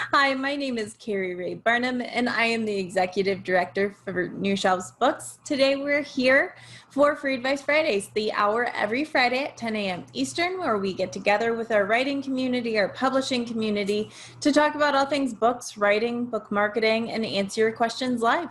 Hi, my name is Keri Barnum, and I am the Executive Director for New Shelves Books. Today we're here for Free Advice Fridays, the hour every Friday at 10 a.m. Eastern, where we get together with our writing community, our publishing community, to talk about all things books, writing, book marketing, and answer your questions live.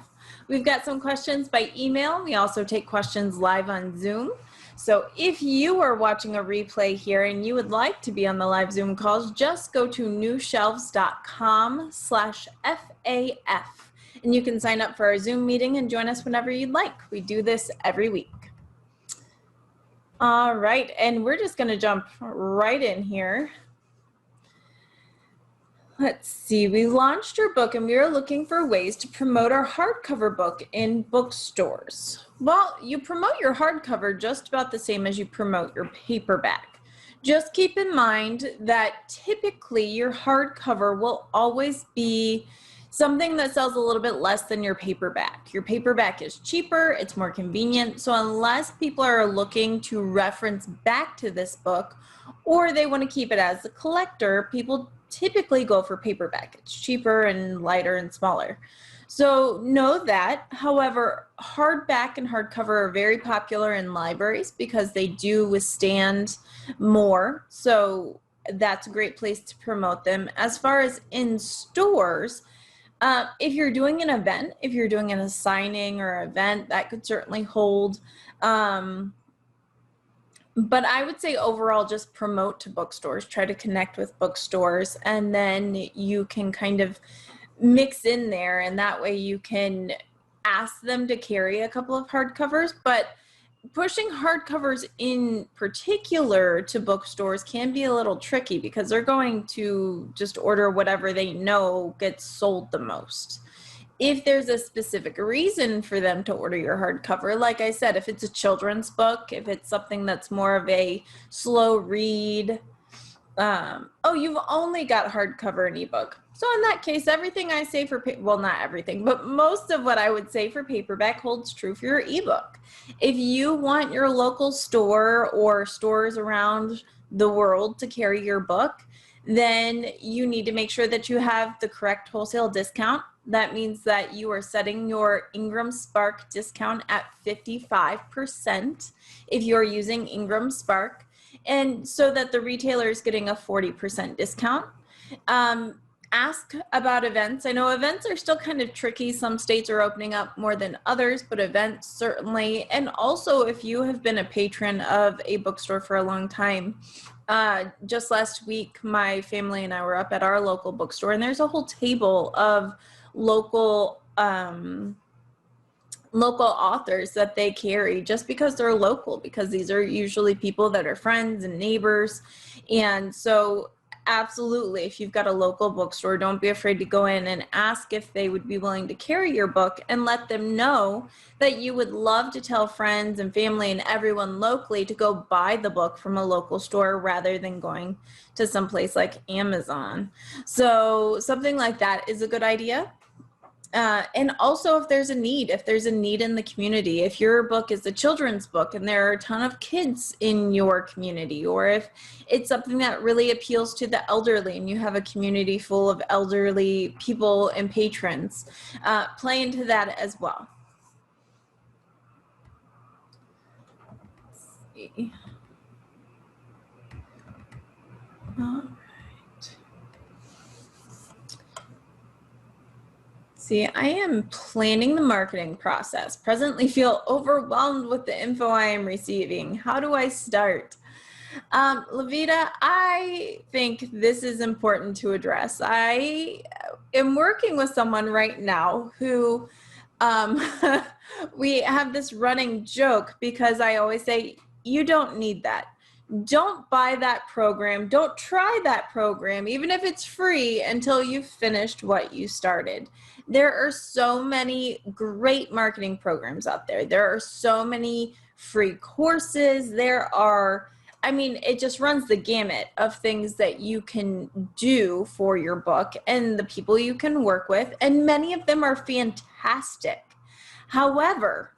We've got some questions by email. We also take questions live on Zoom. So if you are watching a replay here and you would like to be on the live Zoom calls, just go to newshelves.com/FAF and you can sign up for our Zoom meeting and join us whenever you'd like. We do this every week. All right, and we're just going to jump right in here. Let's see, we launched our book and we are looking for ways to promote our hardcover book in bookstores. Well, you promote your hardcover just about the same as you promote your paperback. Just keep in mind that typically your hardcover will always be something that sells a little bit less than your paperback. Your paperback is cheaper, it's more convenient, so unless people are looking to reference back to this book or they want to keep it as a collector, people typically go for paperback. It's cheaper and lighter and smaller. So know that. However, hardback and hardcover are very popular in libraries because they do withstand more. So that's a great place to promote them. As far as in stores, if you're doing an event, if you're doing a signing or event, that could certainly hold. But I would say overall, just promote to bookstores, try to connect with bookstores, and then you can kind of mix in there, and that way you can ask them to carry a couple of hardcovers. But pushing hardcovers in particular to bookstores can be a little tricky because they're going to just order whatever they know gets sold the most. If there's a specific reason for them to order your hardcover, like I said, if it's a children's book, if it's something that's more of a slow read, oh, you've only got hardcover and ebook. So in that case, everything I say for, well, not everything, but most of what I would say for paperback holds true for your ebook. If you want your local store or stores around the world to carry your book, then you need to make sure that you have the correct wholesale discount. That means that you are setting your Ingram Spark discount at 55% if you're using Ingram Spark, and so that the retailer is getting a 40% discount. Ask about events. I know events are still kind of tricky. Some states are opening up more than others, but events certainly. And also, if you have been a patron of a bookstore for a long time, just last week, my family and I were up at our local bookstore, and there's a whole table of local authors that they carry just because they're local, because these are usually people that are friends and neighbors. And so absolutely, if you've got a local bookstore, don't be afraid to go in and ask if they would be willing to carry your book, and let them know that you would love to tell friends and family and everyone locally to go buy the book from a local store rather than going to someplace like Amazon. So something like that is a good idea. And also if there's a need in the community, if your book is a children's book and there are a ton of kids in your community, or if it's something that really appeals to the elderly and you have a community full of elderly people and patrons, play into that as well. Let's see. See, I am planning the marketing process. Presently feel overwhelmed with the info I am receiving. How do I start? Levita, I think this is important to address. I am working with someone right now who we have this running joke because I always say, you don't need that. Don't buy that program. Don't try that program, even if it's free, until you've finished what you started. There are so many great marketing programs out there. There are so many free courses. I mean, it just runs the gamut of things that you can do for your book and the people you can work with, and many of them are fantastic. However,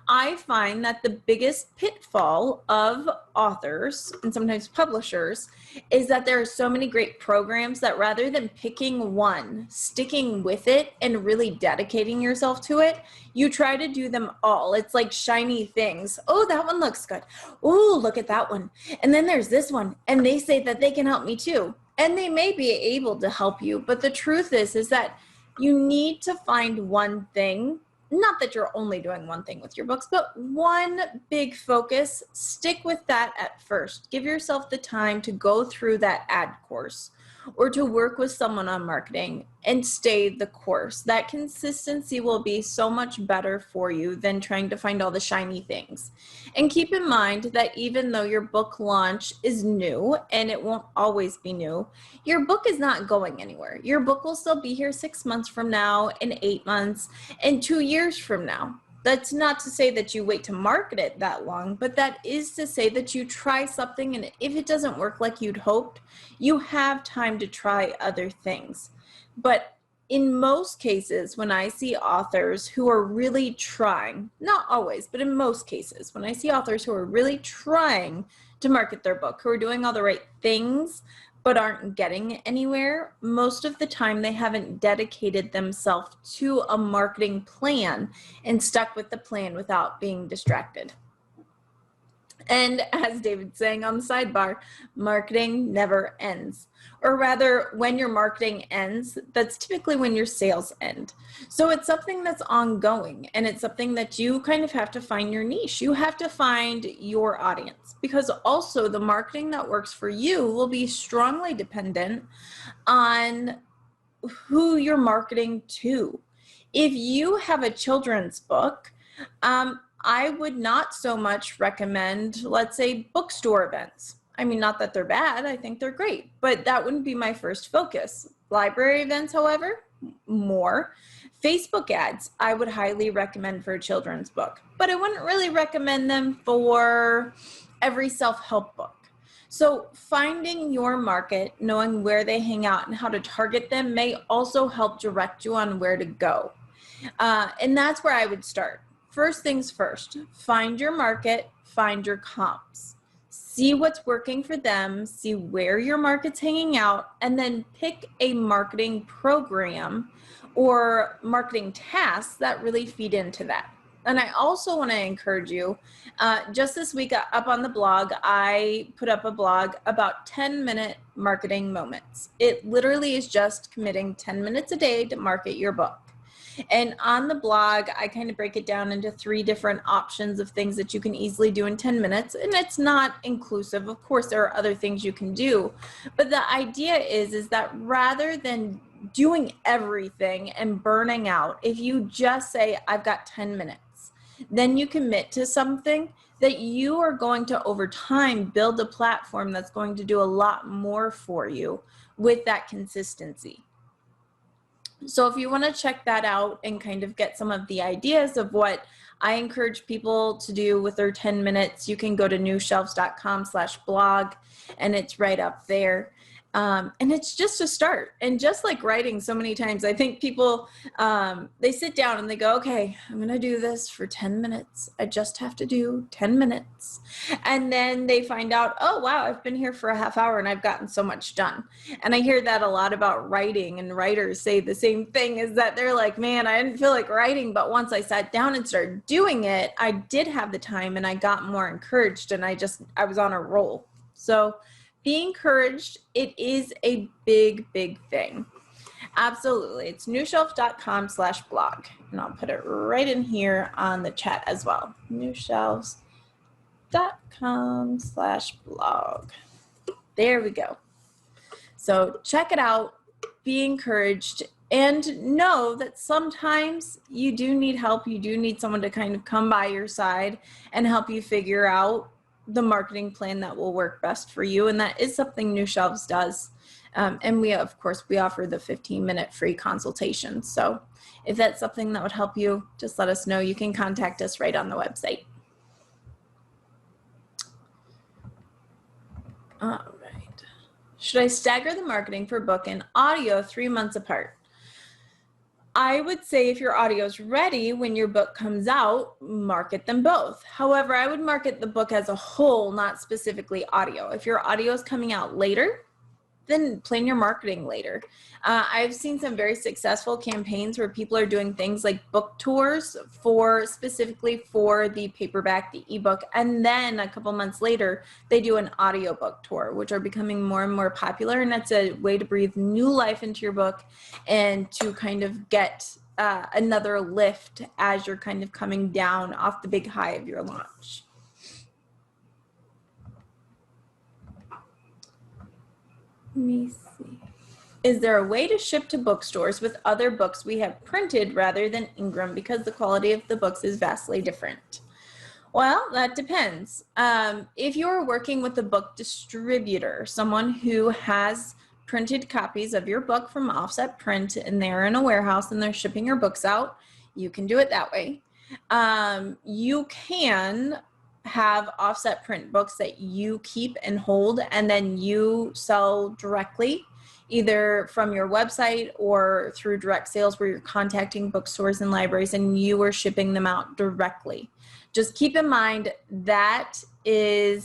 I find that the biggest pitfall of authors and sometimes publishers is that there are so many great programs that rather than picking one, sticking with it and really dedicating yourself to it, you try to do them all. It's like shiny things. Oh, that one looks good. Oh, look at that one. And then there's this one. And they say that they can help me too. And they may be able to help you. But the truth is that you need to find one thing. Not that you're only doing one thing with your books, but one big focus. Stick with that at first. Give yourself the time to go through that ad course or to work with someone on marketing and stay the course. That consistency will be so much better for you than trying to find all the shiny things. And keep in mind that even though your book launch is new, and it won't always be new, your book is not going anywhere. Your book will still be here 6 months from now, and 8 months, and 2 years from now. That's not to say that you wait to market it that long, but that is to say that you try something, and if it doesn't work like you'd hoped, you have time to try other things. But in most cases, when I see authors who are really trying, not always, but in most cases, when I see authors who are really trying to market their book, who are doing all the right things, but aren't getting anywhere, most of the time they haven't dedicated themselves to a marketing plan and stuck with the plan without being distracted. And as David's saying on the sidebar, marketing never ends. Or rather, when your marketing ends, that's typically when your sales end. So it's something that's ongoing, and it's something that you kind of have to find your niche. You have to find your audience, because also the marketing that works for you will be strongly dependent on who you're marketing to. If you have a children's book, I would not so much recommend, let's say, bookstore events. I mean, not that they're bad, I think they're great, but that wouldn't be my first focus. Library events, however, more. Facebook ads, I would highly recommend for a children's book, but I wouldn't really recommend them for every self-help book. So finding your market, knowing where they hang out and how to target them may also help direct you on where to go. And that's where I would start. First things first, find your market, find your comps. See what's working for them, see where your market's hanging out, and then pick a marketing program or marketing tasks that really feed into that. And I also want to encourage you, just this week up on the blog, I put up a blog about 10-minute marketing moments. It literally is just committing 10 minutes a day to market your book. And on the blog, I kind of break it down into 3 different options of things that you can easily do in 10 minutes. And it's not inclusive. Of course, there are other things you can do. But the idea is that rather than doing everything and burning out, if you just say, I've got 10 minutes, then you commit to something that you are going to, over time, build a platform that's going to do a lot more for you with that consistency. So if you want to check that out and kind of get some of the ideas of what I encourage people to do with their 10 minutes, you can go to newshelves.com/blog, and it's right up there. And it's just a start. And just like writing so many times, I think people, they sit down and they go, okay, I'm going to do this for 10 minutes. I just have to do 10 minutes. And then they find out, oh, wow, I've been here for a half hour and I've gotten so much done. And I hear that a lot about writing, and writers say the same thing, is that they're like, man, I didn't feel like writing, but once I sat down and started doing it, I did have the time and I got more encouraged, and I was on a roll. So be encouraged. It is a big, big thing. Absolutely. It's newshelf.com/blog. And I'll put it right in here on the chat as well. newshelves.com/blog. There we go. So check it out. Be encouraged. And know that sometimes you do need help. You do need someone to kind of come by your side and help you figure out the marketing plan that will work best for you. And that is something New Shelves does. And we, of course, we offer the 15-minute free consultation. So if that's something that would help you, just let us know. You can contact us right on the website. All right. Should I stagger the marketing for book and audio 3 months apart? I would say if your audio is ready when your book comes out, market them both. However, I would market the book as a whole, not specifically audio. If your audio is coming out later, then plan your marketing later. I've seen some very successful campaigns where people are doing things like book tours for specifically for the paperback, the ebook, and then a couple months later, they do an audiobook tour, which are becoming more and more popular. And that's a way to breathe new life into your book and to kind of get another lift as you're kind of coming down off the big high of your launch. Let me see. Is there a way to ship to bookstores with other books we have printed rather than Ingram because the quality of the books is vastly different? Well, that depends. If you're working with a book distributor, someone who has printed copies of your book from Offset Print and they're in a warehouse and they're shipping your books out, you can do it that way. You can have offset print books that you keep and hold and then you sell directly either from your website or through direct sales where you're contacting bookstores and libraries and you are shipping them out directly. Just keep in mind that's a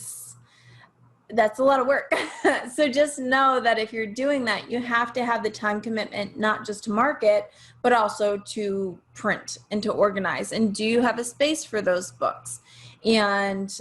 lot of work. So just know that if you're doing that, you have to have the time commitment, not just to market, but also to print and to organize. And do you have a space for those books? And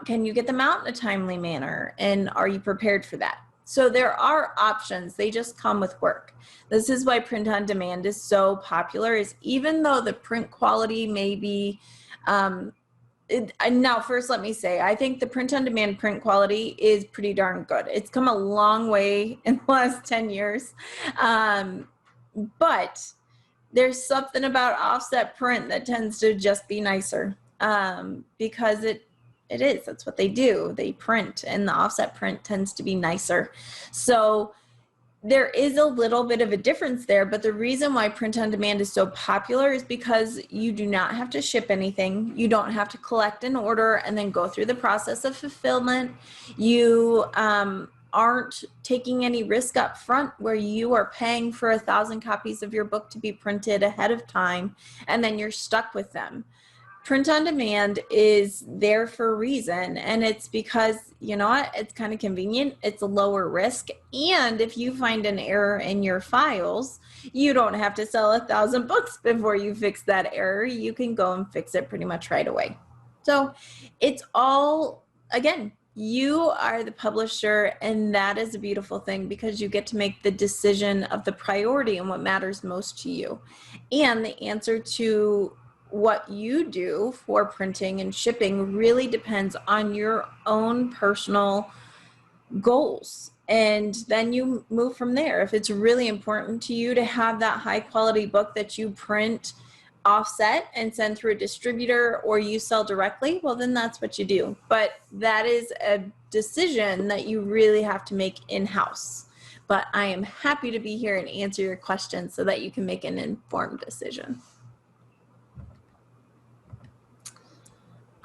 can you get them out in a timely manner? And are you prepared for that? So there are options. They just come with work. This is why print on demand is so popular, is even though the print quality may be, now first let me say, I think the print on demand print quality is pretty darn good. It's come a long way in the last 10 years. But there's something about offset print that tends to just be nicer because it is. That's what they do. They print, and the offset print tends to be nicer. So there is a little bit of a difference there, but the reason why print on demand is so popular is because you do not have to ship anything. You don't have to collect an order and then go through the process of fulfillment. You aren't taking any risk up front where you are paying for 1,000 copies of your book to be printed ahead of time, and then you're stuck with them. Print on demand is there for a reason, and it's because, you know what, it's kind of convenient, it's a lower risk, and if you find an error in your files, you don't have to sell 1,000 books before you fix that error. You can go and fix it pretty much right away. So it's all, again, you are the publisher, and that is a beautiful thing because you get to make the decision of the priority and what matters most to you. And the answer to what you do for printing and shipping really depends on your own personal goals. And then you move from there. If it's really important to you to have that high quality book that you print offset and send through a distributor or you sell directly, well, then that's what you do. But that is a decision that you really have to make in-house. But I am happy to be here and answer your questions so that you can make an informed decision.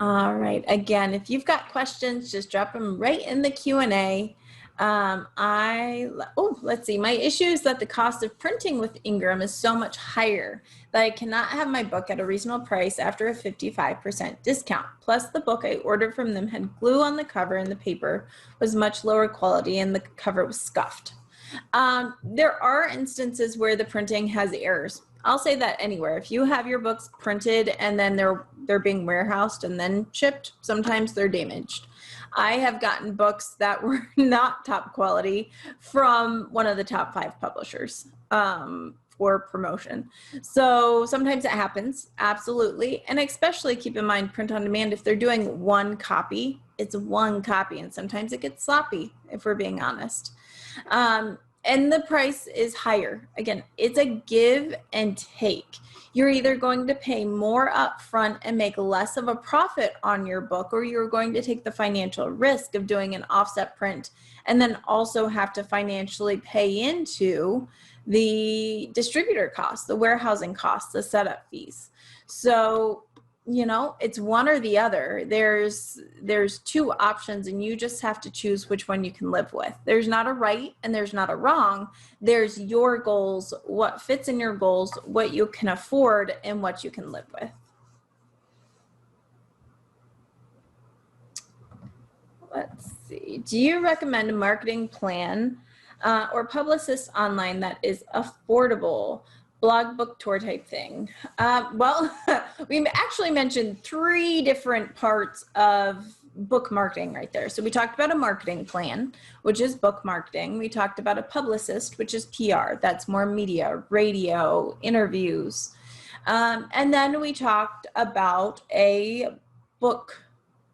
All right. Again, if you've got questions, just drop them right in the Q&A. Let's see. My issue is that the cost of printing with Ingram is so much higher that I cannot have my book at a reasonable price after a 55% discount. Plus, the book I ordered from them had glue on the cover and the paper was much lower quality and the cover was scuffed. There are instances where the printing has errors. I'll say that anywhere. If you have your books printed and then they're being warehoused and then shipped, sometimes they're damaged. I have gotten books that were not top quality from one of the top 5 publishers for promotion. So sometimes it happens, absolutely. And especially keep in mind print on demand, if they're doing one copy, it's one copy, and sometimes it gets sloppy, if we're being honest. And the price is higher. Again, it's a give and take. You're either going to pay more upfront and make less of a profit on your book, or you're going to take the financial risk of doing an offset print and then also have to financially pay into the distributor costs, the warehousing costs, the setup fees. So you know, it's one or the other. There's two options, and you just have to choose which one you can live with. There's not a right and there's not a wrong. There's your goals, what fits in your goals, what you can afford, and what you can live with. Let's see. Do you recommend a marketing plan or publicist online that is affordable? Blog, book, tour type thing. Well, we actually mentioned 3 different parts of book marketing right there. So we talked about a marketing plan, which is book marketing. We talked about a publicist, which is PR. That's more media, radio, interviews. And then we talked about a book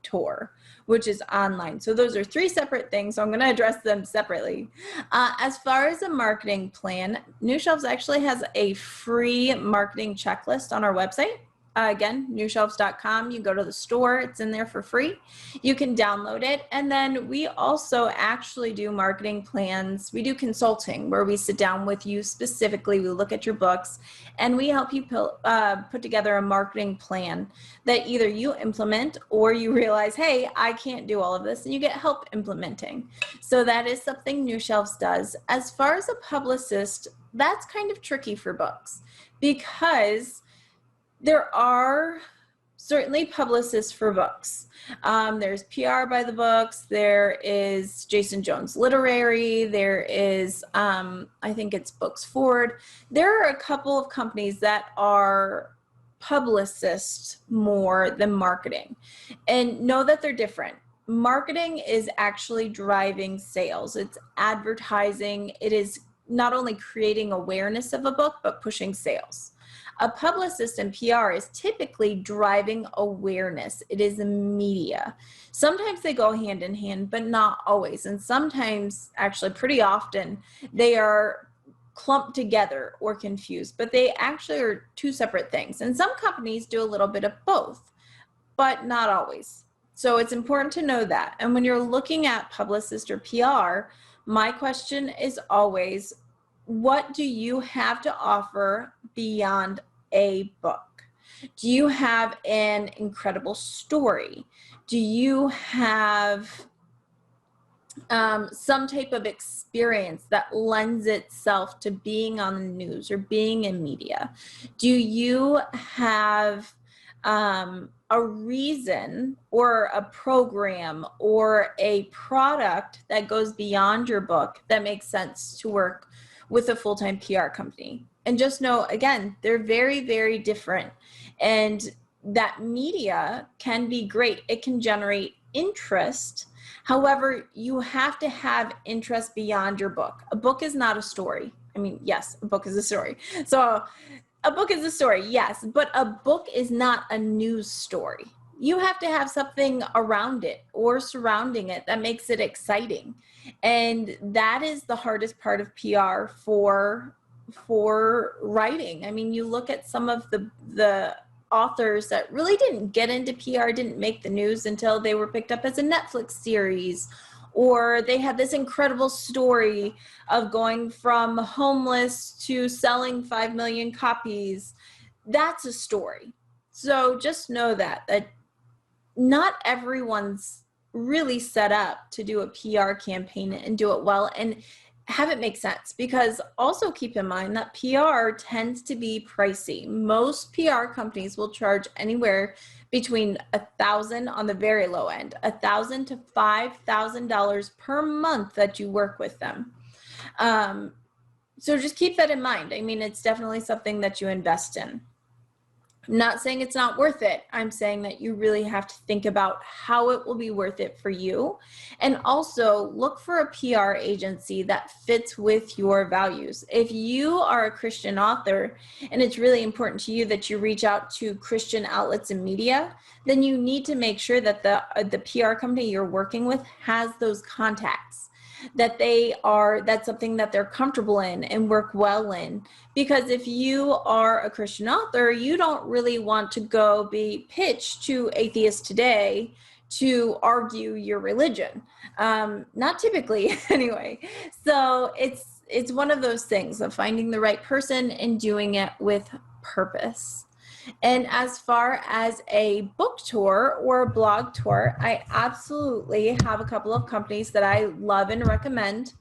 tour, which is online. So those are 3 separate things. So I'm going to address them separately. As far as a marketing plan, New Shelves actually has a free marketing checklist on our website. Again, newshelves.com. You go to the store, it's in there for free. You can download it. And then we also actually do marketing plans. We do consulting where we sit down with you specifically. We look at your books and we help you put together a marketing plan that either you implement or you realize, hey, I can't do all of this, and you get help implementing. So that is something New Shelves does. As far as a publicist, that's kind of tricky for books because there are certainly publicists for books. There's PR by the books. There is Jason Jones Literary. There is, I think it's Books Forward. There are a couple of companies that are publicists more than marketing. And know that they're different. Marketing is actually driving sales. It's advertising. It is not only creating awareness of a book, but pushing sales. A publicist in PR is typically driving awareness. It is media. Sometimes they go hand in hand, but not always. And sometimes, actually pretty often, they are clumped together or confused, but they actually are 2 separate things. And some companies do a little bit of both, but not always. So it's important to know that. And when you're looking at publicist or PR, my question is always, what do you have to offer beyond a book? Do you have an incredible story? Do you have some type of experience that lends itself to being on the news or being in media? Do you have a reason or a program or a product that goes beyond your book that makes sense to work with a full-time PR company? And just know, again, they're very, very different. And that media can be great. It can generate interest. However, you have to have interest beyond your book. A book is not a story. I mean, yes, a book is a story. So a book is a story, yes, but a book is not a news story. You have to have something around it or surrounding it that makes it exciting. And that is the hardest part of PR for writing. I mean, you look at some of the authors that really didn't get into PR, didn't make the news until they were picked up as a Netflix series, or they had this incredible story of going from homeless to selling 5 million copies. That's a story. So just know that not everyone's really set up to do a PR campaign and do it well and have it make sense, because also keep in mind that PR tends to be pricey. Most PR companies will charge anywhere between $1,000 on the very low end, $1,000 to $5,000 per month that you work with them. So just keep that in mind. I mean, it's definitely something that you invest in. I'm not saying it's not worth it. I'm saying that you really have to think about how it will be worth it for you. And also look for a PR agency that fits with your values. If you are a Christian author and it's really important to you that you reach out to Christian outlets and media, then you need to make sure that the PR company you're working with has those contacts, that that's something that they're comfortable in and work well in. Because if you are a Christian author, you don't really want to go be pitched to Atheists Today to argue your religion. Not typically anyway. So it's one of those things of finding the right person and doing it with purpose. And as far as a book tour or a blog tour, I absolutely have a couple of companies that I love and recommend.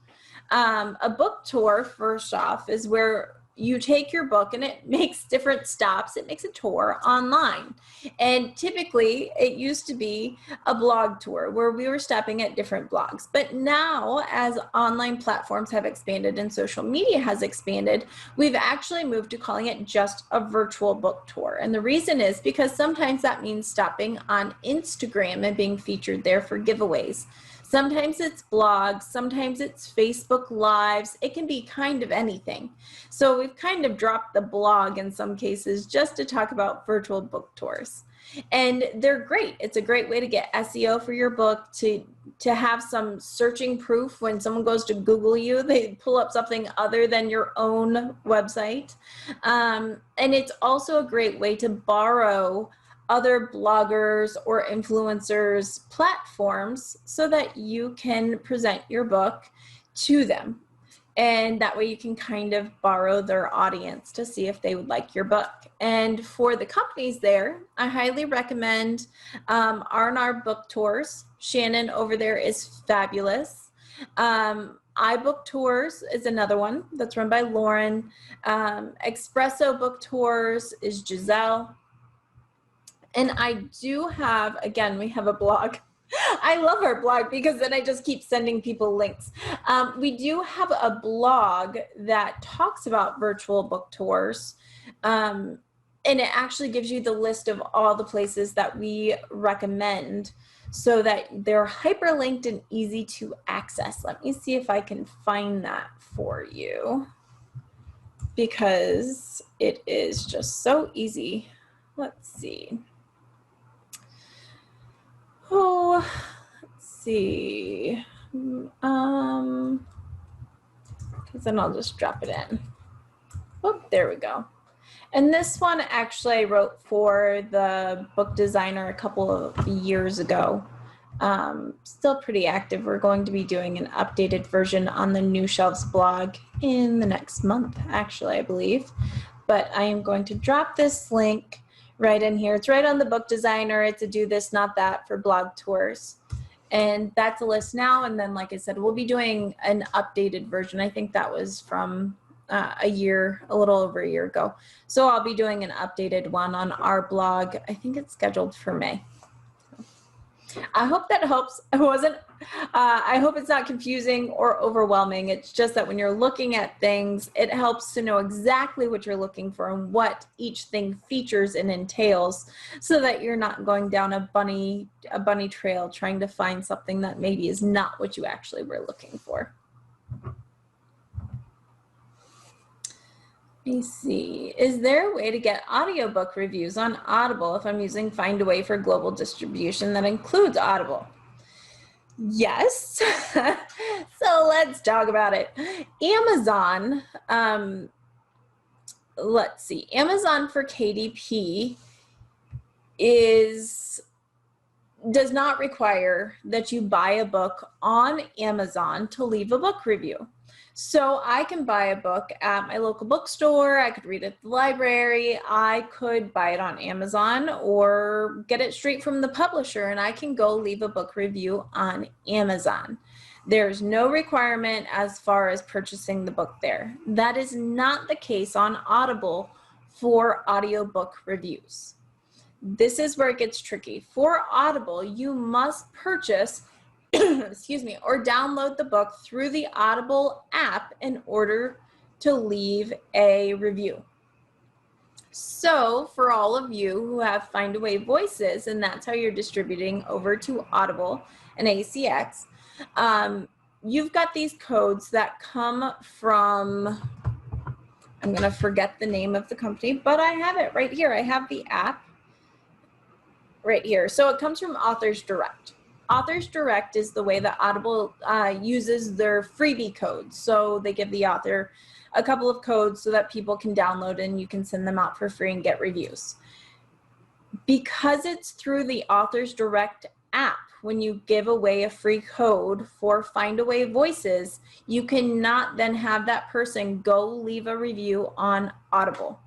A book tour, first off, is where you take your book and it makes different stops. It makes a tour online. And typically it used to be a blog tour where we were stopping at different blogs. But now, as online platforms have expanded and social media has expanded, we've actually moved to calling it just a virtual book tour. And the reason is because sometimes that means stopping on Instagram and being featured there for giveaways. Sometimes it's blogs, sometimes it's Facebook Lives. It can be kind of anything. So we've kind of dropped the blog in some cases just to talk about virtual book tours. And they're great. It's a great way to get SEO for your book, to have some searching proof. When someone goes to Google you, they pull up something other than your own website. And it's also a great way to borrow other bloggers or influencers' platforms so that you can present your book to them. And that way you can kind of borrow their audience to see if they would like your book. And for the companies there, I highly recommend R&R Book Tours. Shannon over there is fabulous. iBook Tours is another one that's run by Lauren. Espresso Book Tours is Giselle. And I do have, again, we have a blog. I love our blog because then I just keep sending people links. We do have a blog that talks about virtual book tours. And it actually gives you the list of all the places that we recommend so that they're hyperlinked and easy to access. Let me see if I can find that for you because it is just so easy. Let's see. Oh, let's see. Because then I'll just drop it in. Oh, there we go. And this one actually I wrote for the book designer a couple of years ago. Still pretty active. We're going to be doing an updated version on the New Shelves blog in the next month, actually, I believe. But I am going to drop this link right in here. It's right on the book designer. It's a do this, not that for blog tours. And that's a list now. And then, like I said, we'll be doing an updated version. I think that was from a little over a year ago. So I'll be doing an updated one on our blog. I think it's scheduled for May. I hope that helps. I hope it's not confusing or overwhelming. It's just that when you're looking at things, it helps to know exactly what you're looking for and what each thing features and entails so that you're not going down a bunny trail trying to find something that maybe is not what you actually were looking for. Let me see. Is there a way to get audiobook reviews on Audible if I'm using Find a Way for global distribution that includes Audible? Yes. So let's talk about it. Amazon, let's see. Amazon for KDP does not require that you buy a book on Amazon to leave a book review. So I can buy a book at my local bookstore, I could read it at the library, I could buy it on Amazon or get it straight from the publisher and I can go leave a book review on Amazon. There's no requirement as far as purchasing the book there. That is not the case on Audible for audiobook reviews. This is where it gets tricky. For Audible, you must purchase excuse me, or download the book through the Audible app in order to leave a review. So for all of you who have Find a Way voices, and that's how you're distributing over to Audible and ACX, you've got these codes that come from, I'm going to forget the name of the company, but I have it right here. I have the app right here. So it comes from Authors Direct. Authors Direct is the way that Audible uses their freebie codes. So they give the author a couple of codes so that people can download and you can send them out for free and get reviews. Because it's through the Authors Direct app, when you give away a free code for Find a Way voices, you cannot then have that person go leave a review on Audible.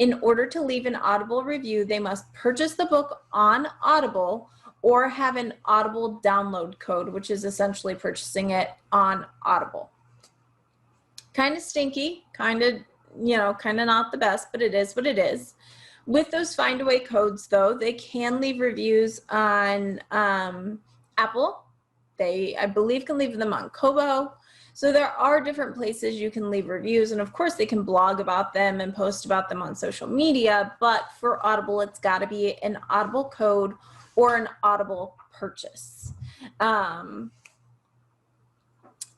In order to leave an Audible review, they must purchase the book on Audible or have an Audible download code, which is essentially purchasing it on Audible. Kind of stinky, kind of, you know, kind of not the best, but it is what it is. With those find away codes though, they can leave reviews on Apple. They, I believe, can leave them on Kobo. So there are different places you can leave reviews, and of course they can blog about them and post about them on social media, but for Audible, it's gotta be an Audible code or an Audible purchase.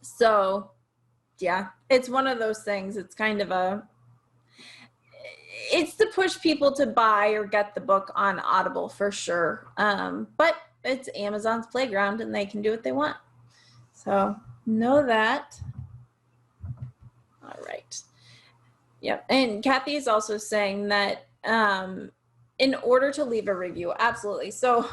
So yeah, it's one of those things. It's kind of it's to push people to buy or get the book on Audible for sure. But it's Amazon's playground and they can do what they want. So know that. All right. Yep. And Kathy is also saying that in order to leave a review, absolutely. So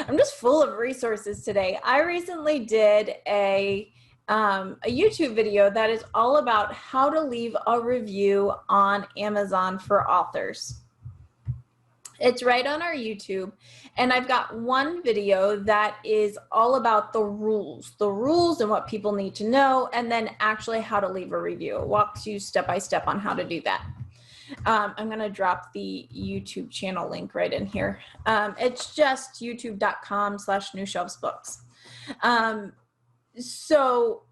I'm just full of resources today. I recently did a YouTube video that is all about how to leave a review on Amazon for authors. It's right on our YouTube, and I've got one video that is all about the rules and what people need to know, and then actually how to leave a review. It walks you step by step on how to do that. I'm going to drop the YouTube channel link right in here. It's just youtube.com/newshelvesbooks. So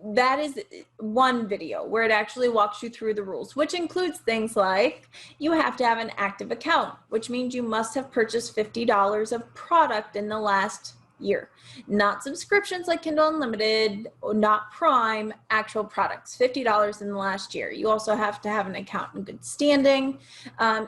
that is one video where it actually walks you through the rules, which includes things like you have to have an active account, which means you must have purchased $50 of product in the last year. Not subscriptions like Kindle Unlimited, or not Prime, actual products, $50 in the last year. You also have to have an account in good standing.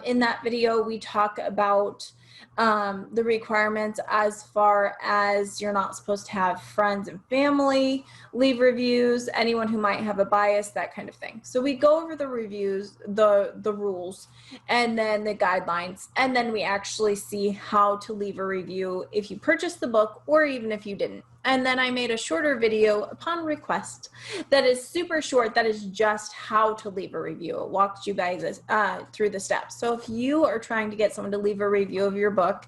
In that video, we talk about the requirements as far as you're not supposed to have friends and family leave reviews, anyone who might have a bias, that kind of thing. So we go over the reviews, the rules, and then the guidelines, and then we actually see how to leave a review if you purchased the book or even if you didn't. And then I made a shorter video upon request that is super short, that is just how to leave a review. It walks you guys through the steps. So if you are trying to get someone to leave a review of your book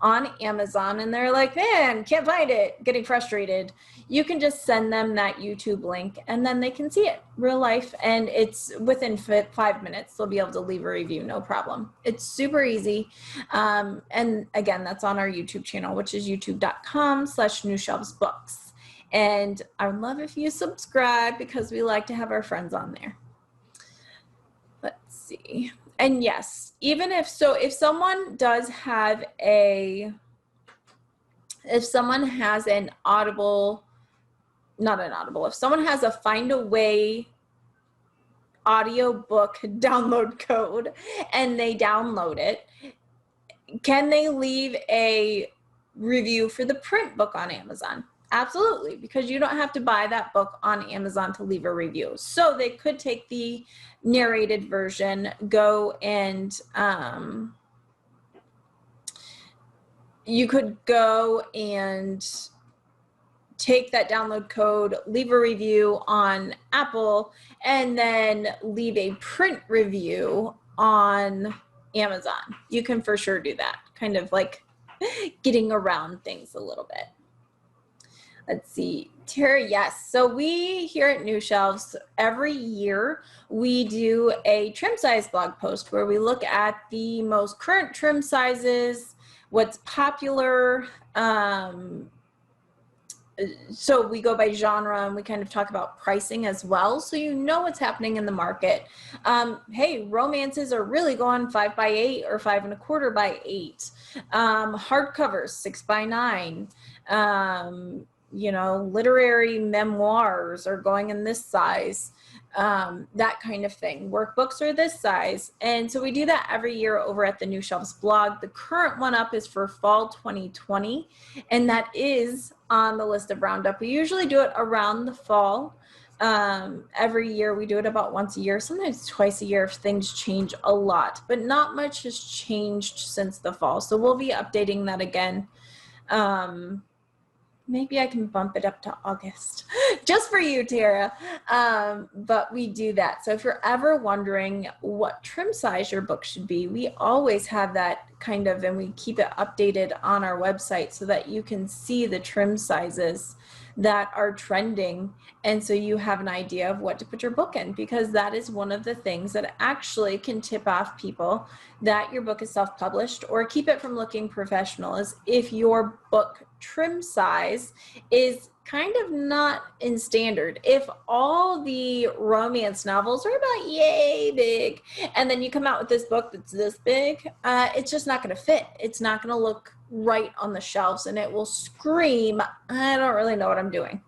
on Amazon and they're like, man, can't find it, getting frustrated, you can just send them that YouTube link and then they can see it real life, and it's within 5 minutes they'll be able to leave a review, no problem. It's super easy. And again, that's on our YouTube channel, which is youtube.com/newshelvesbooks. And I would love if you subscribe because we like to have our friends on there. Let's see. And yes, even if someone does have if someone has an Audible, if someone has a Find a Way audiobook download code and they download it, can they leave a review for the print book on Amazon? Absolutely, because you don't have to buy that book on Amazon to leave a review. So they could take the narrated version, go and you could go and take that download code, leave a review on Apple, and then leave a print review on Amazon. You can for sure do that, kind of like getting around things a little bit. Let's see, Terry, yes. So we here at New Shelves, every year we do a trim size blog post where we look at the most current trim sizes, what's popular. So we go by genre and we kind of talk about pricing as well, so you know what's happening in the market. Hey, romances are really going 5x8 or 5 1/4 by 8. Hardcovers 6 by 9. You know, literary memoirs are going in this size, that kind of thing. Workbooks are this size. And so we do that every year over at the New Shelves blog. The current one up is for fall 2020, and that is on the list of roundup. We usually do it around the fall. Every year we do it about once a year, sometimes twice a year if things change a lot, but not much has changed since the fall. So we'll be updating that again. maybe I can bump it up to August just for you, Tara. But we do that. So if you're ever wondering what trim size your book should be, we always have that kind of, and we keep it updated on our website so that you can see the trim sizes that are trending. And so you have an idea of what to put your book in, because that is one of the things that actually can tip off people that your book is self-published or keep it from looking professional, is if your book trim size is kind of not in standard. If all the romance novels are about yay big, and then you come out with this book that's this big, it's just not going to fit. It's not going to look right on the shelves, and it will scream, I don't really know what I'm doing.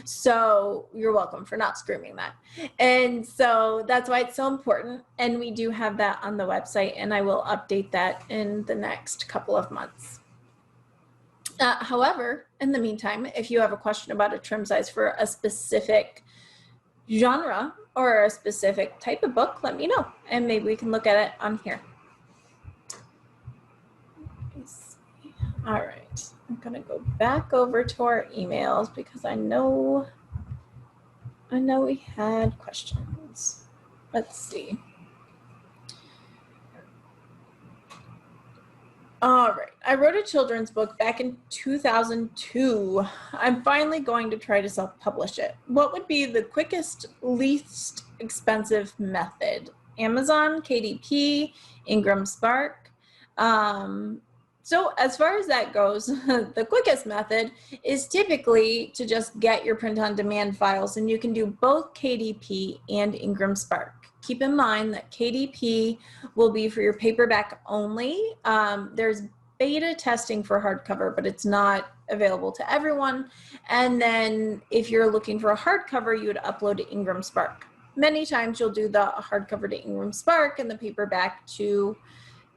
So you're welcome for not screaming that. And so that's why it's so important. And we do have that on the website, and I will update that in the next couple of months. However, in the meantime, if you have a question about a trim size for a specific genre or a specific type of book, let me know, and maybe we can look at it on here. All right, I'm gonna go back over to our emails because I know we had questions. Let's see. All right, I wrote a children's book back in 2002. I'm finally going to try to self-publish it. What would be the quickest, least expensive method? Amazon, KDP, Ingram Spark. So as far as that goes, the quickest method is typically to just get your print-on-demand files, and you can do both KDP and Ingram Spark. Keep in mind that KDP will be for your paperback only. There's beta testing for hardcover, but it's not available to everyone. And then if you're looking for a hardcover, you would upload to Ingram Spark. Many times you'll do the hardcover to Ingram Spark and the paperback to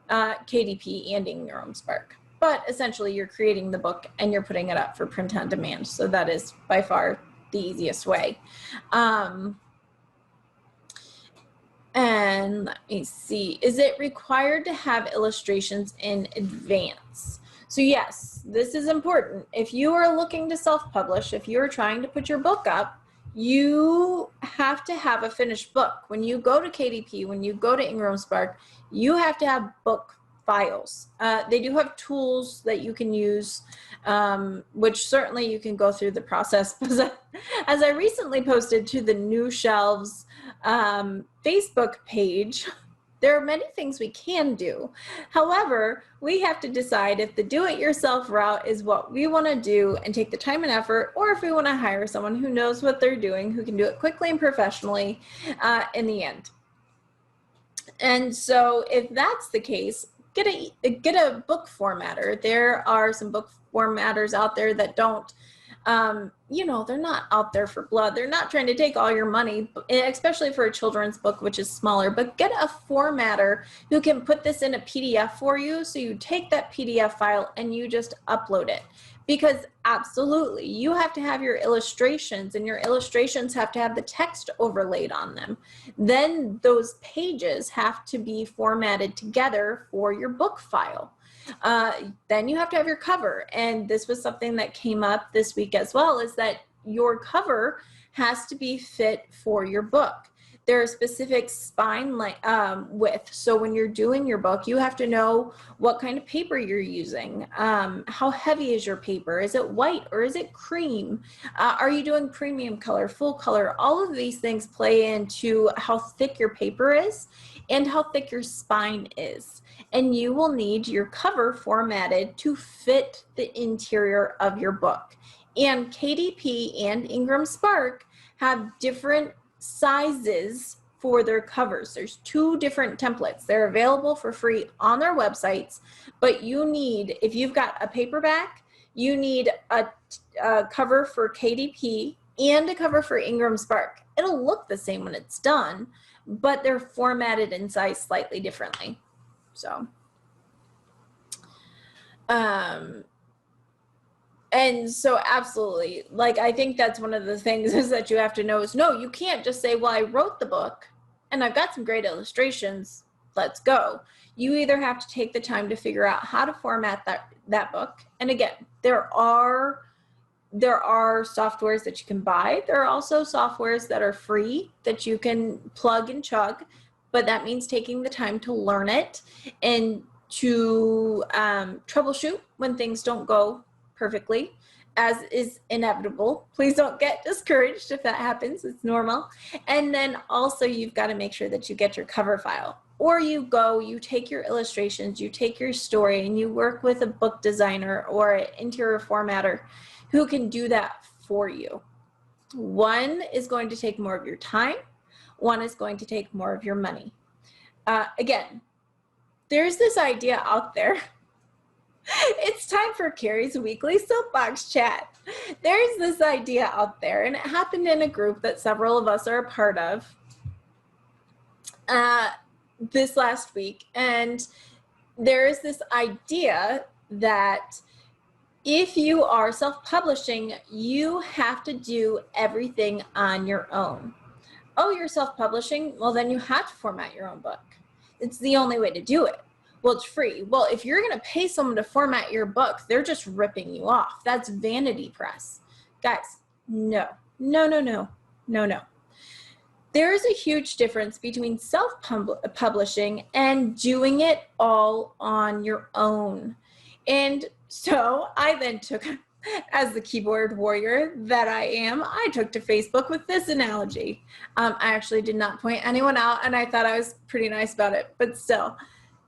KDP and Ingram Spark. But essentially you're creating the book and you're putting it up for print on demand. So that is by far the easiest way. And let me see, is it required to have illustrations in advance? So yes, this is important. If you are looking to self-publish, if you're trying to put your book up, you have to have a finished book. When you go to KDP, when you go to Ingram Spark, you have to have book files. They do have tools that you can use, which certainly you can go through the process. As I recently posted to the New Shelves Facebook page, there are many things we can do. However, we have to decide if the do-it-yourself route is what we want to do and take the time and effort, or if we want to hire someone who knows what they're doing, who can do it quickly and professionally in the end. And so if that's the case, get a book formatter. There are some book formatters out there that don't, you know, they're not out there for blood. They're not trying to take all your money, especially for a children's book, which is smaller, but get a formatter who can put this in a PDF for you. So you take that PDF file and you just upload it. Because absolutely, you have to have your illustrations, and your illustrations have to have the text overlaid on them. Then those pages have to be formatted together for your book file. Then you have to have your cover. And this was something that came up this week as well, is that your cover has to be fit for your book. There are specific spine width. So when you're doing your book, you have to know what kind of paper you're using. How heavy is your paper? Is it white or is it cream? Are you doing premium color, full color? All of these things play into how thick your paper is and how thick your spine is. And you will need your cover formatted to fit the interior of your book. And KDP and Ingram Spark have different sizes for their covers. There's 2 different templates. They're available for free on their websites, but you need, if you've got a paperback, you need a cover for KDP and a cover for Ingram Spark. It'll look the same when it's done, but they're formatted and sized slightly differently. So, and so absolutely, like, I think that's one of the things is that you have to know is, no, you can't just say, well, I wrote the book and I've got some great illustrations, let's go. You either have to take the time to figure out how to format that book. And again, there are there are softwares that you can buy. There are also softwares that are free that you can plug and chug, but that means taking the time to learn it and to troubleshoot when things don't go perfectly, as is inevitable. Please don't get discouraged if that happens. It's normal. And then also you've got to make sure that you get your cover file. Or you take your illustrations, you take your story, and you work with a book designer or an interior formatter who can do that for you. One is going to take more of your time. One is going to take more of your money. Again, there's this idea out there. It's time for Keri's weekly soapbox chat. There's this idea out there, and it happened in a group that several of us are a part of this last week. And there is this idea that if you are self-publishing, you have to do everything on your own. Oh, you're self-publishing? Well, then you have to format your own book. It's the only way to do it. Well, it's free. Well, if you're going to pay someone to format your book, they're just ripping you off. That's vanity press. Guys, no. There is a huge difference between self-publishing and doing it all on your own. And so I then took, as the keyboard warrior that I am, I took to Facebook with this analogy. I actually did not point anyone out, and I thought I was pretty nice about it, but still,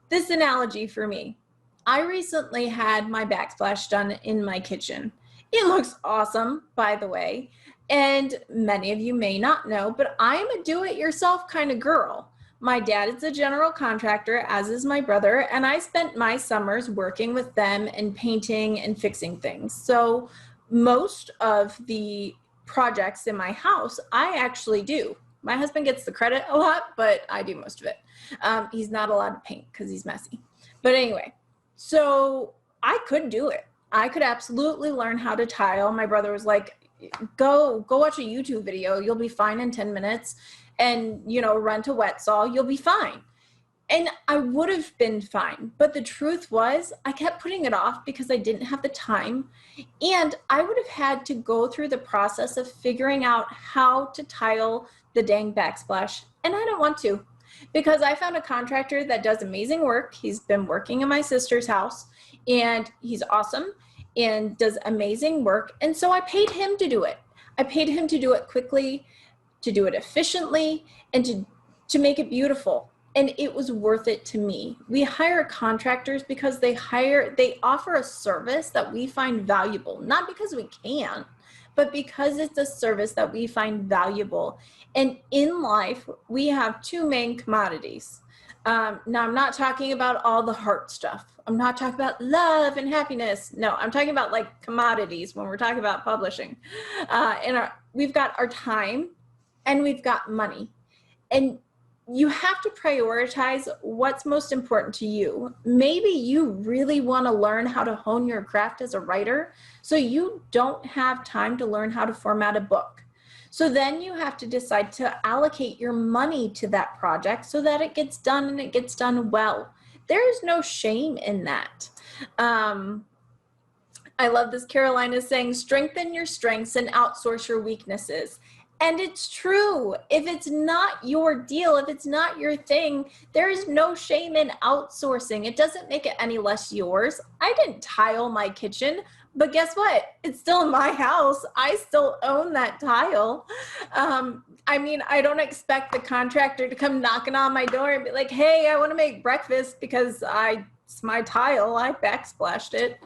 this analogy for me. I recently had my backsplash done in my kitchen. It looks awesome, by the way, and many of you may not know, but I'm a do-it-yourself kind of girl. My dad is a general contractor, as is my brother, and I spent my summers working with them and painting and fixing things. So most of the projects in my house, I actually do. My husband gets the credit a lot, but I do most of it. He's not allowed to paint because he's messy. But anyway, so I could do it. I could absolutely learn how to tile. My brother was like, go watch a YouTube video. You'll be fine in 10 minutes. And, rent a wet saw, you'll be fine. And I would have been fine. But the truth was, I kept putting it off because I didn't have the time. And I would have had to go through the process of figuring out how to tile the dang backsplash. And I don't want to, because I found a contractor that does amazing work. He's been working in my sister's house, and he's awesome and does amazing work. And so I paid him to do it. I paid him to do it quickly, to do it efficiently, and to make it beautiful. And it was worth it to me. We hire contractors because they offer a service that we find valuable, not because we can, but because it's a service that we find valuable. And in life, we have two main commodities. Now, I'm not talking about all the heart stuff. I'm not talking about love and happiness. No, I'm talking about like commodities when we're talking about publishing. We've got our time, and we've got money. And you have to prioritize what's most important to you. Maybe you really want to learn how to hone your craft as a writer, so you don't have time to learn how to format a book. So then you have to decide to allocate your money to that project so that it gets done, and it gets done well. There is no shame in that. I love this. Caroline is saying, strengthen your strengths and outsource your weaknesses. And it's true. If it's not your deal, if it's not your thing, there is no shame in outsourcing. It doesn't make it any less yours. I didn't tile my kitchen, but guess what? It's still in my house. I still own that tile. I don't expect the contractor to come knocking on my door and be like, hey, I want to make breakfast because it's my tile. I backsplashed it.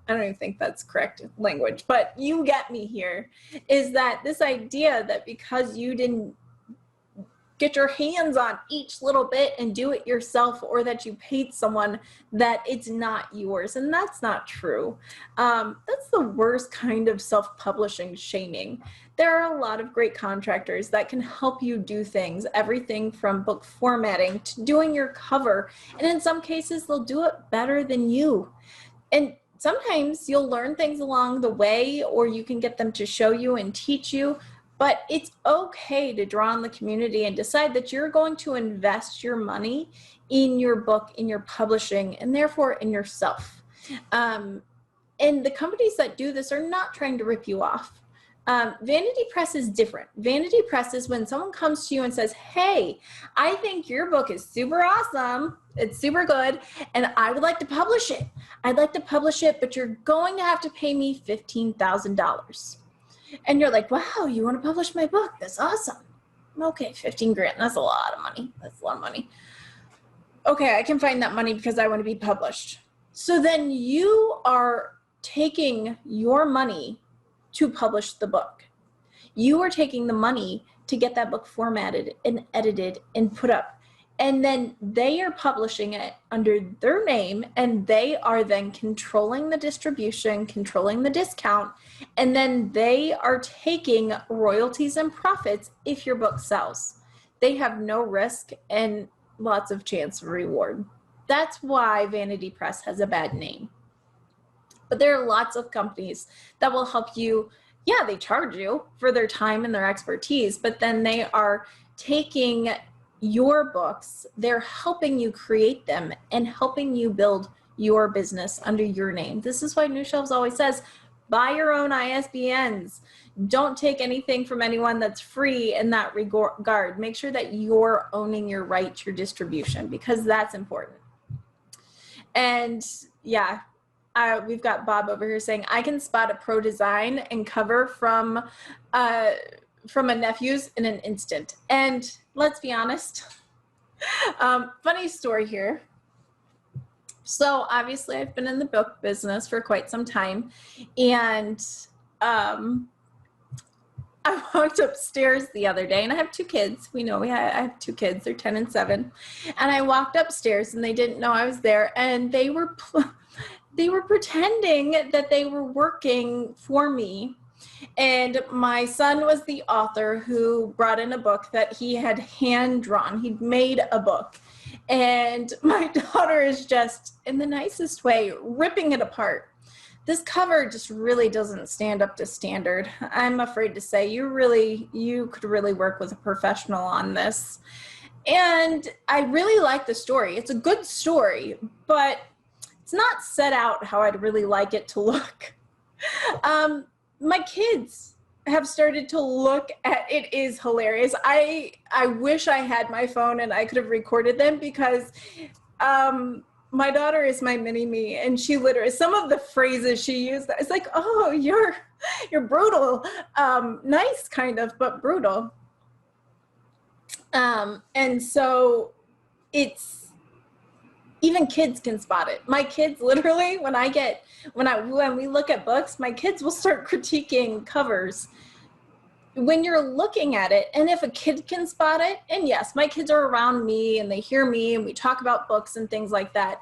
I don't even think that's correct language, but you get me here, is that this idea that because you didn't get your hands on each little bit and do it yourself, or that you paid someone, that it's not yours. And that's not true. That's the worst kind of self-publishing shaming. There are a lot of great contractors that can help you do things, everything from book formatting to doing your cover. And in some cases, they'll do it better than you. And sometimes you'll learn things along the way, or you can get them to show you and teach you, but it's okay to draw on the community and decide that you're going to invest your money in your book, in your publishing, and therefore in yourself. And the companies that do this are not trying to rip you off. Vanity Press is different. Vanity Press is when someone comes to you and says, hey, I think your book is super awesome. It's super good. And I would like to publish it. I'd like to publish it, but you're going to have to pay me $15,000. And you're like, wow, you want to publish my book? That's awesome. Okay, 15 grand. That's a lot of money. That's a lot of money. Okay, I can find that money because I want to be published. So then you are taking your money to publish the book. You are taking the money to get that book formatted and edited and put up. And then they are publishing it under their name, and they are then controlling the distribution, controlling the discount, and then they are taking royalties and profits if your book sells. They have no risk and lots of chance of reward. That's why Vanity Press has a bad name. But there are lots of companies that will help you. Yeah, they charge you for their time and their expertise, but then they are taking your books, they're helping you create them and helping you build your business under your name. This is why New Shelves always says, buy your own ISBNs. Don't take anything from anyone that's free in that regard. Make sure that you're owning your right to your distribution, because that's important. And yeah, we've got Bob over here saying, I can spot a pro design and cover from a nephew's in an instant. And let's be honest, funny story here. So obviously I've been in the book business for quite some time, and I walked upstairs the other day, and I have two kids. I have two kids, they're 10 and 7. And I walked upstairs and they didn't know I was there, and they were pretending that they were working for me. And my son was the author who brought in a book that he had hand drawn. He'd made a book. And my daughter is just, in the nicest way, ripping it apart. This cover just really doesn't stand up to standard. I'm afraid to say you could really work with a professional on this. And I really like the story. It's a good story, but it's not set out how I'd really like it to look. My kids have started to look at it. Is hilarious. I wish I had my phone and I could have recorded them, because my daughter is my mini me, and she literally, some of the phrases she used, it's like, oh, you're brutal. Nice kind of, but brutal. And so even kids can spot it. My kids literally, when we look at books, my kids will start critiquing covers. When you're looking at it, and if a kid can spot it, and yes, my kids are around me and they hear me and we talk about books and things like that.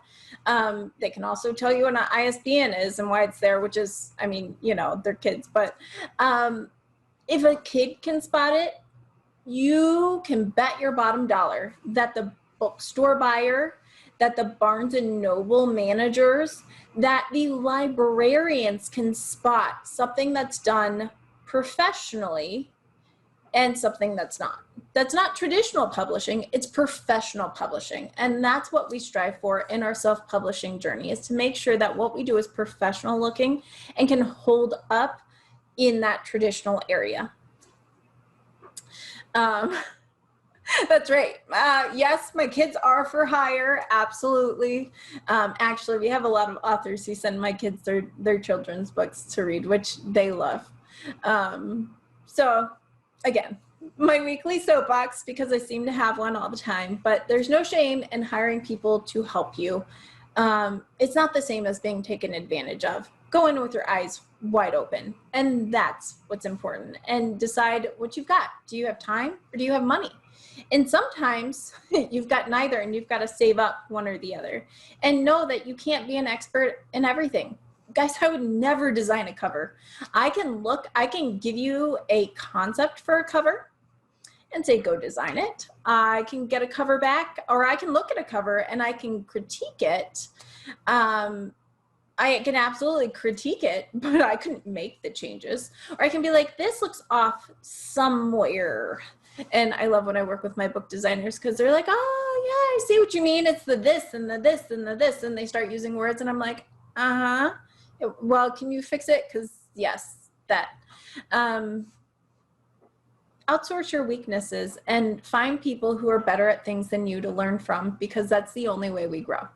They can also tell you what an ISBN is and why it's there, which is, they're kids. But if a kid can spot it, you can bet your bottom dollar that the bookstore buyer, that the Barnes and Noble managers, that the librarians can spot something that's done professionally and something that's not. That's not traditional publishing, it's professional publishing. And that's what we strive for in our self-publishing journey, is to make sure that what we do is professional looking and can hold up in that traditional area. That's right. Yes, my kids are for hire. Absolutely. Actually, we have a lot of authors who send my kids their children's books to read, which they love. So again, my weekly soapbox, because I seem to have one all the time, but there's no shame in hiring people to help you. It's not the same as being taken advantage of. Go in with your eyes wide open, and that's what's important. And decide what you've got. Do you have time or do you have money? And sometimes you've got neither, and you've got to save up one or the other. And know that you can't be an expert in everything. Guys, I would never design a cover. I can give you a concept for a cover and say, go design it. I can get a cover back, or I can look at a cover and I can critique it. I can absolutely critique it, but I couldn't make the changes. Or I can be like, this looks off somewhere. And I love when I work with my book designers, because they're like, oh yeah, I see what you mean. It's the this and the this and the this. And they start using words and I'm like, uh-huh. Well, can you fix it? Because yes, that. Outsource your weaknesses and find people who are better at things than you to learn from, because that's the only way we grow.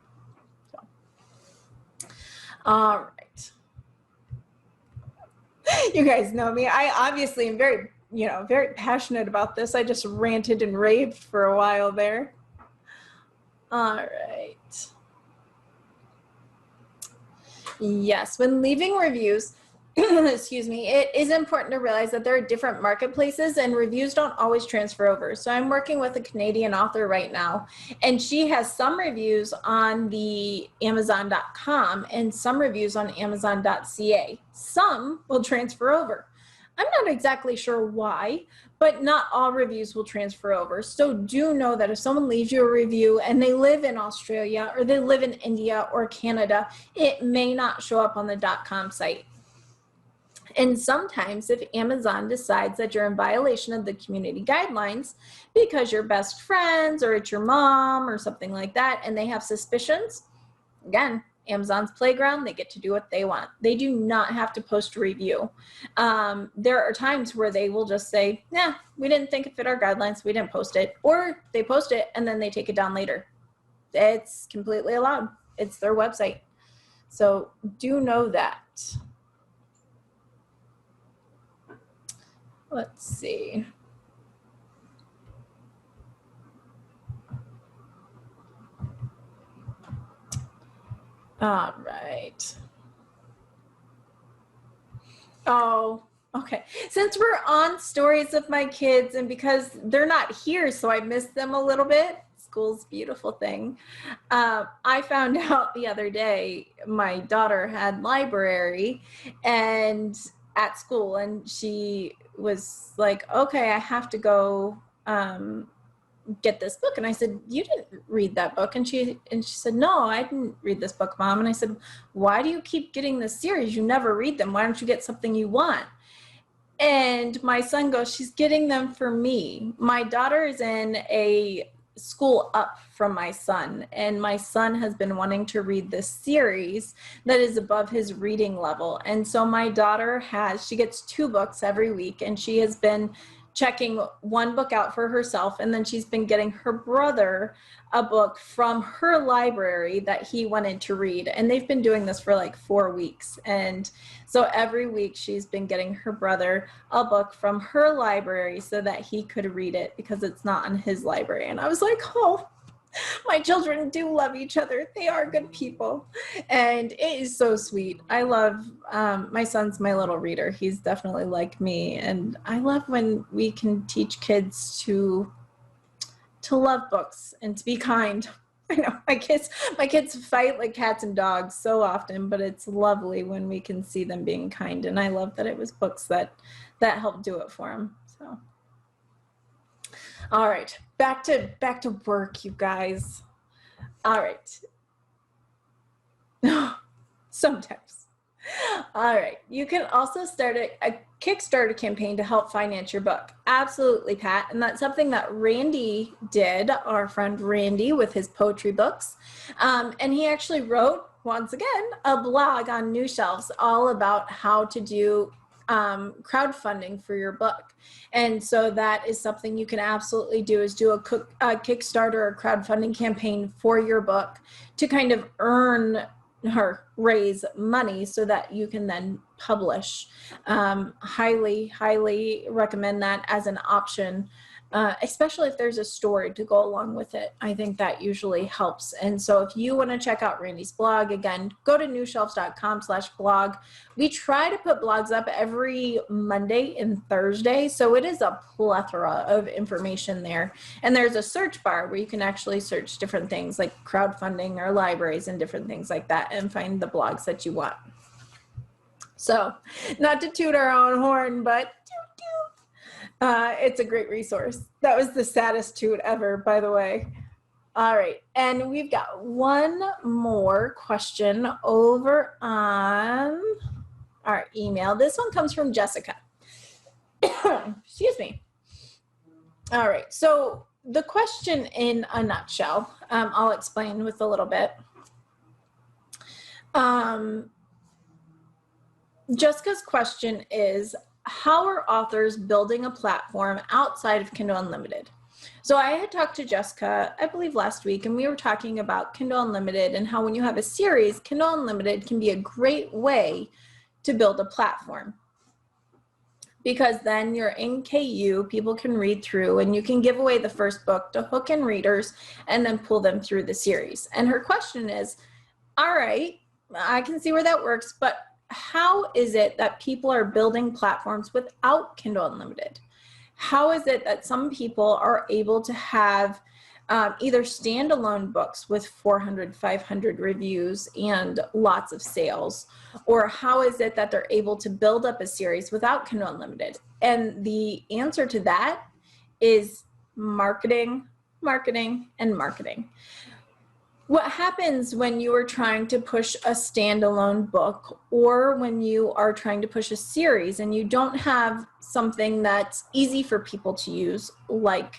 So. All right. You guys know me. I obviously am very, very passionate about this. I just ranted and raved for a while there. All right. Yes, when leaving reviews, excuse me, it is important to realize that there are different marketplaces and reviews don't always transfer over. So I'm working with a Canadian author right now, and she has some reviews on the Amazon.com and some reviews on Amazon.ca. Some will transfer over. I'm not exactly sure why, but not all reviews will transfer over. So do know that if someone leaves you a review and they live in Australia or they live in India or Canada, it may not show up on the .com site. And sometimes if Amazon decides that you're in violation of the community guidelines because you're best friends or it's your mom or something like that, and they have suspicions, again, Amazon's playground, they get to do what they want. They do not have to post a review. There are times where they will just say, nah, we didn't think it fit our guidelines, we didn't post it. Or they post it and then they take it down later. It's completely allowed. It's their website. So do know that. Let's see. All right. Oh, okay. Since we're on stories of my kids, and because they're not here, so I miss them a little bit, school's a beautiful thing. I found out the other day my daughter had library and at school, and she was like, okay, I have to go get this book. And I said, you didn't read that book? And she said, no, I didn't read this book, Mom. And I said, why do you keep getting this series? You never read them. Why don't you get something you want? And my son goes, she's getting them for me. My daughter is in a school up from my son, and my son has been wanting to read this series that is above his reading level. And so my daughter she gets 2 books every week, and she has been checking one book out for herself, and then she's been getting her brother a book from her library that he wanted to read. And they've been doing this for like 4 weeks. And so every week she's been getting her brother a book from her library so that he could read it because it's not in his library. And I was like, oh, my children do love each other. They are good people. And it is so sweet. I love, my son's my little reader. He's definitely like me. And I love when we can teach kids to love books and to be kind. I know my kids fight like cats and dogs so often, but it's lovely when we can see them being kind. And I love that it was books that helped do it for them. So. All right, back to work, you guys. All right. Sometimes. All right, you can also start a Kickstarter campaign to help finance your book. Absolutely, Pat. And that's something that Randy did, our friend Randy, with his poetry books. And he actually wrote, once again, a blog on New Shelves all about how to do crowdfunding for your book. And so that is something you can absolutely do, is do a Kickstarter or crowdfunding campaign for your book to kind of earn or raise money so that you can then publish. Highly, highly recommend that as an option, especially if there's a story to go along with it. I think that usually helps. And so if you want to check out Randy's blog, again, go to newshelves.com/blog. We try to put blogs up every Monday and Thursday, so it is a plethora of information there. And there's a search bar where you can actually search different things like crowdfunding or libraries and different things like that and find the blogs that you want. So, not to toot our own horn, but it's a great resource. That was the saddest toot ever, by the way. All right, and we've got one more question over on our email. This one comes from Jessica. Excuse me. All right, so the question in a nutshell, I'll explain with a little bit. Jessica's question is, how are authors building a platform outside of Kindle Unlimited? So I had talked to Jessica, I believe last week, and we were talking about Kindle Unlimited and how when you have a series, Kindle Unlimited can be a great way to build a platform. Because then you're in KU, people can read through, and you can give away the first book to hook in readers and then pull them through the series. And her question is, all right, I can see where that works, but how is it that people are building platforms without Kindle Unlimited? How is it that some people are able to have either standalone books with 400, 500 reviews and lots of sales? Or how is it that they're able to build up a series without Kindle Unlimited? And the answer to that is marketing, marketing, and marketing. What happens when you are trying to push a standalone book or when you are trying to push a series and you don't have something that's easy for people to use like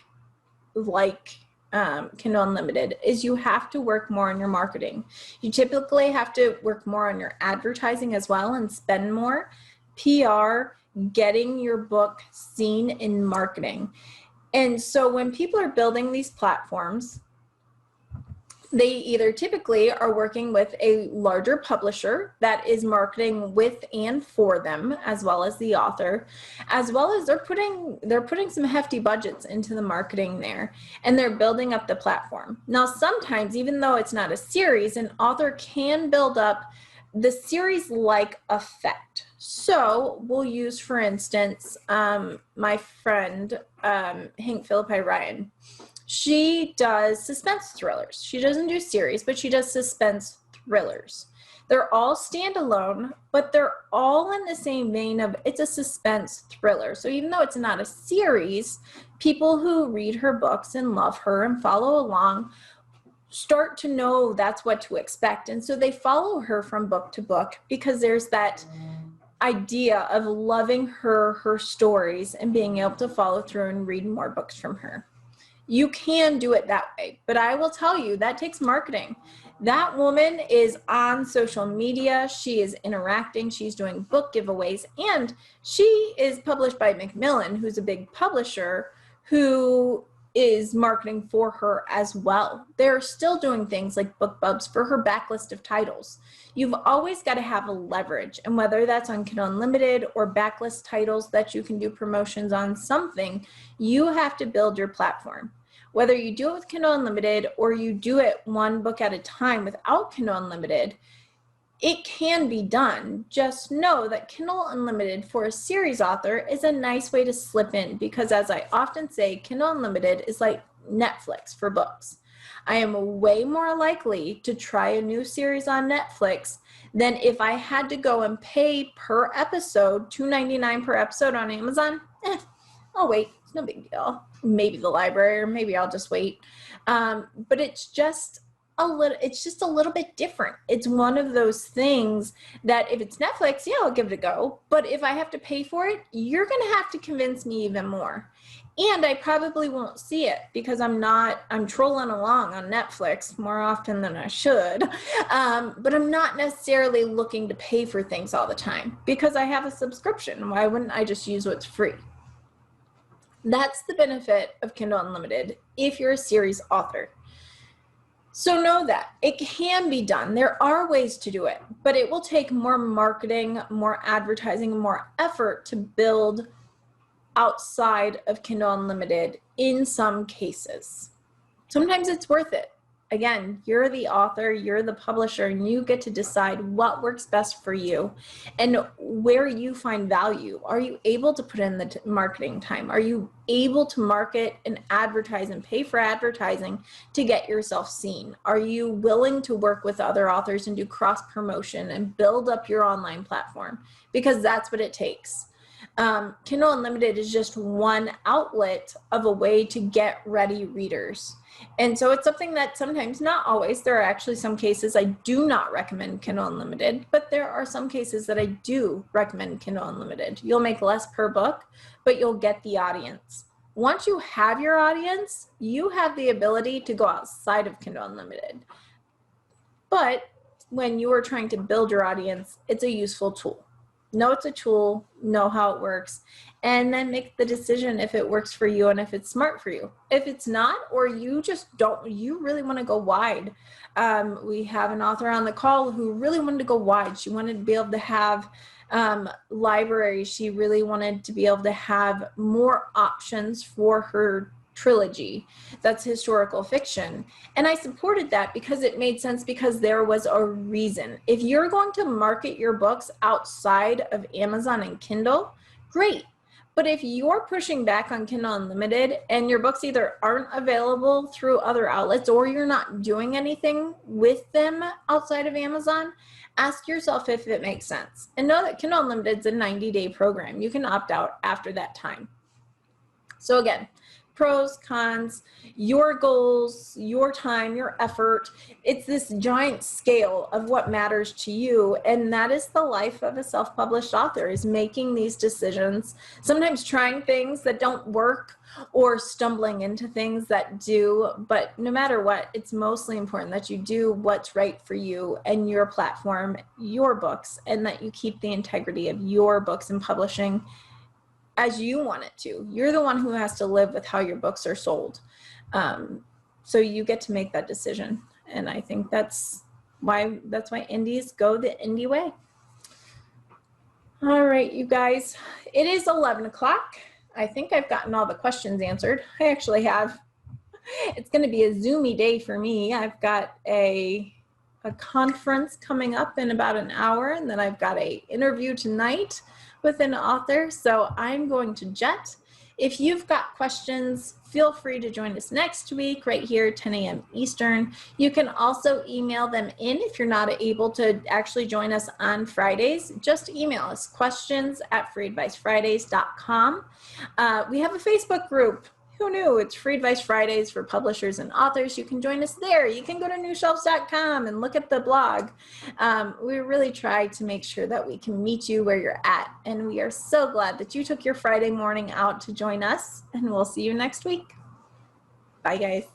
Kindle Unlimited is you have to work more on your marketing. You typically have to work more on your advertising as well and spend more. PR, getting your book seen in marketing. And so when people are building these platforms, they either typically are working with a larger publisher that is marketing with and for them, as well as the author, as well as they're putting some hefty budgets into the marketing there, and they're building up the platform. Now, sometimes, even though it's not a series, an author can build up the series-like effect. So we'll use, for instance, my friend, Hank Philippi Ryan. She does suspense thrillers. She doesn't do series, but she does suspense thrillers. They're all standalone, but they're all in the same vein of it's a suspense thriller. So even though it's not a series, people who read her books and love her and follow along start to know that's what to expect. And so they follow her from book to book because there's that idea of loving her stories and being able to follow through and read more books from her. You can do it that way, but I will tell you that takes marketing. That woman is on social media, she is interacting, she's doing book giveaways, and she is published by Macmillan, who's a big publisher, who is marketing for her as well. They're still doing things like book bubs for her backlist of titles. You've always got to have a leverage, and whether that's on Kindle Unlimited or backlist titles that you can do promotions on something, you have to build your platform. Whether you do it with Kindle Unlimited or you do it one book at a time without Kindle Unlimited, it can be done. Just know that Kindle Unlimited for a series author is a nice way to slip in because, as I often say, Kindle Unlimited is like Netflix for books. I am way more likely to try a new series on Netflix than if I had to go and pay per episode, $2.99 per episode on Amazon. I'll wait. It's no big deal. Maybe the library, or maybe I'll just wait. But it's just a little bit different. It's one of those things that if it's Netflix, yeah, I'll give it a go. But if I have to pay for it, you're going to have to convince me even more. And I probably won't see it because I'm trolling along on Netflix more often than I should. But I'm not necessarily looking to pay for things all the time because I have a subscription. Why wouldn't I just use what's free? That's the benefit of Kindle Unlimited if you're a series author. So know that it can be done. There are ways to do it, but it will take more marketing, more advertising, more effort to build outside of Kindle Unlimited in some cases. Sometimes it's worth it. Again, you're the author, you're the publisher, and you get to decide what works best for you and where you find value. Are you able to put in the marketing time? Are you able to market and advertise and pay for advertising to get yourself seen? Are you willing to work with other authors and do cross promotion and build up your online platform? Because that's what it takes. Kindle Unlimited is just one outlet of a way to get ready readers. And so it's something that sometimes, not always, there are actually some cases I do not recommend Kindle Unlimited, but there are some cases that I do recommend Kindle Unlimited. You'll make less per book, but you'll get the audience. Once you have your audience, you have the ability to go outside of Kindle Unlimited. But when you are trying to build your audience, it's a useful tool. know it's a tool, know how it works, and then make the decision if it works for you and if it's smart for you. If it's not, or you just don't, you really want to go wide. We have an author on the call who really wanted to go wide. She wanted to be able to have libraries. She really wanted to be able to have more options for her trilogy that's historical fiction. And I supported that because it made sense, because there was a reason. If you're going to market your books outside of Amazon and Kindle, great. But if you're pushing back on Kindle Unlimited and your books either aren't available through other outlets or you're not doing anything with them outside of Amazon, ask yourself if it makes sense. And know that Kindle Unlimited is a 90-day program. You can opt out after that time. So again, pros, cons, your goals, your time, your effort. It's this giant scale of what matters to you. And that is the life of a self-published author, is making these decisions, sometimes trying things that don't work or stumbling into things that do. But no matter what, it's mostly important that you do what's right for you and your platform, your books, and that you keep the integrity of your books and publishing as you want it to. You're the one who has to live with how your books are sold. So you get to make that decision. And I think that's why indies go the indie way. All right, you guys, it is 11 o'clock. I think I've gotten all the questions answered. I actually have. It's going to be a Zoomy day for me. I've got a conference coming up in about an hour, and then I've got an interview tonight with an author, so I'm going to jet. If you've got questions, feel free to join us next week right here, 10 a.m. Eastern. You can also email them in if you're not able to actually join us on Fridays. Just email us, questions@freeadvicefridays.com. We have a Facebook group. Who knew? It's Free Advice Fridays for publishers and authors. You can join us there. You can go to newshelves.com and look at the blog. We really try to make sure that we can meet you where you're at. And we are so glad that you took your Friday morning out to join us. And we'll see you next week. Bye, guys.